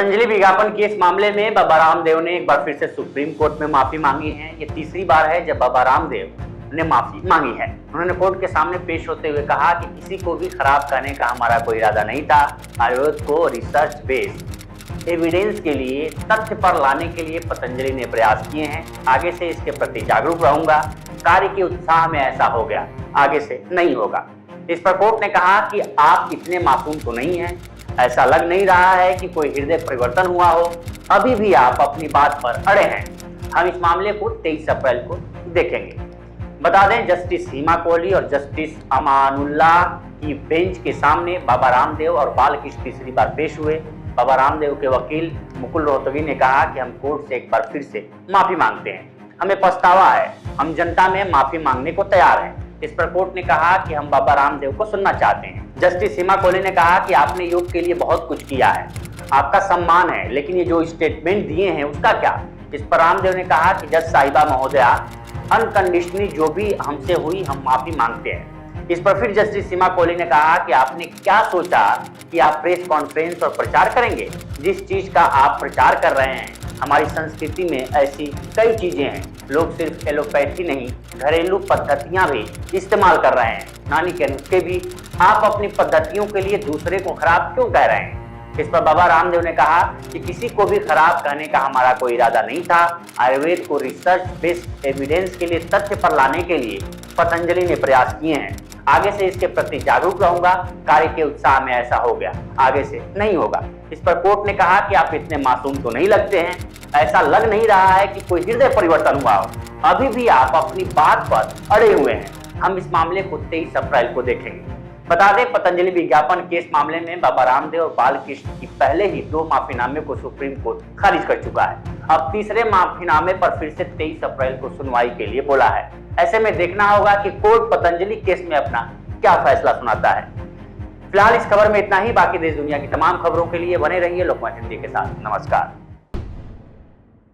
पतंजलि विज्ञापन केस मामले में बाबा रामदेव ने एक बार फिर से सुप्रीम कोर्ट में माफी मांगी है। ये तीसरी बार है जब बाबा रामदेव ने माफी मांगी है। उन्होंने कोर्ट के सामने पेश होते हुए कहा कि किसी को भी खराब करने का हमारा कोई इरादा नहीं था। आयुर्वेद को रिसर्च बेस्ड एविडेंस के लिए, तथ्य पर लाने के लिए पतंजलि ने प्रयास किए हैं। आगे से इसके प्रति जागरूक रहूंगा। कार्य के उत्साह में ऐसा हो गया, आगे से नहीं होगा। इस पर कोर्ट ने कहा कि आप इतने मासूम तो नहीं हैं। ऐसा लग नहीं रहा है कि कोई हृदय परिवर्तन हुआ हो। अभी भी आप अपनी बात पर अड़े हैं। हम इस मामले को 23 अप्रैल को देखेंगे। बता दें, जस्टिस सीमा कोहली और जस्टिस अमानुल्लाह की बेंच के सामने बाबा रामदेव और बालकृष्ण तीसरी बार पेश हुए। बाबा रामदेव के वकील मुकुल रोहतगी ने कहा कि हम कोर्ट से एक बार फिर से माफी मांगते हैं। हमें पछतावा है। हम जनता में माफी मांगने को तैयार हैं। इस पर कोर्ट ने कहा कि हम बाबा रामदेव को सुनना चाहते हैं। जस्टिस सीमा कोहली ने कहा कि आपने योग के लिए बहुत कुछ किया है, आपका सम्मान है, लेकिन ये जो स्टेटमेंट दिए हैं उसका क्या? इस पर रामदेव ने कहा कि जज साहिबा महोदया, अनकंडीशनली जो भी हमसे हुई हम माफी मांगते हैं। इस पर फिर जस्टिस सीमा कोहली ने कहा कि आपने क्या सोचा कि आप प्रेस कॉन्फ्रेंस और प्रचार करेंगे? जिस चीज का आप प्रचार कर रहे हैं, हमारी संस्कृति में ऐसी कई चीजें हैं। लोग सिर्फ एलोपैथी नहीं, घरेलू पद्धतियां भी इस्तेमाल कर रहे हैं, नानी के नुस्खे भी। आप अपनी पद्धतियों के लिए दूसरे को खराब क्यों कह रहे हैं? इस पर बाबा रामदेव ने कहा कि किसी को भी खराब कहने का हमारा कोई इरादा नहीं था। आयुर्वेद को रिसर्च बेस्ड एविडेंस के लिए, तथ्य पर लाने के लिए पतंजलि ने प्रयास किए हैं। आगे से इसके प्रति जागरूक रहूंगा। कार्य के उत्साह में ऐसा हो गया, आगे से नहीं होगा। इस पर कोर्ट ने कहा कि आप इतने मासूम तो नहीं लगते हैं। ऐसा लग नहीं रहा है कि कोई हृदय परिवर्तन हुआ हो। अभी भी आप अपनी बात पर अड़े हुए हैं। हम इस मामले को 23 अप्रैल को देखेंगे। बता दें, पतंजलि विज्ञापन केस मामले में बाबा रामदेव और बालकृष्ण की पहले ही 2 माफीनामे को सुप्रीम कोर्ट खारिज कर चुका है। अब तीसरे माफीनामे पर फिर से 23 अप्रैल को सुनवाई के लिए बोला है। ऐसे में देखना होगा कि कोर्ट पतंजलि केस में अपना क्या फैसला सुनाता है। फिलहाल इस खबर में इतना ही। बाकी देश दुनिया की तमाम खबरों के लिए बने रहिए लोकमत हिंदी के साथ। नमस्कार।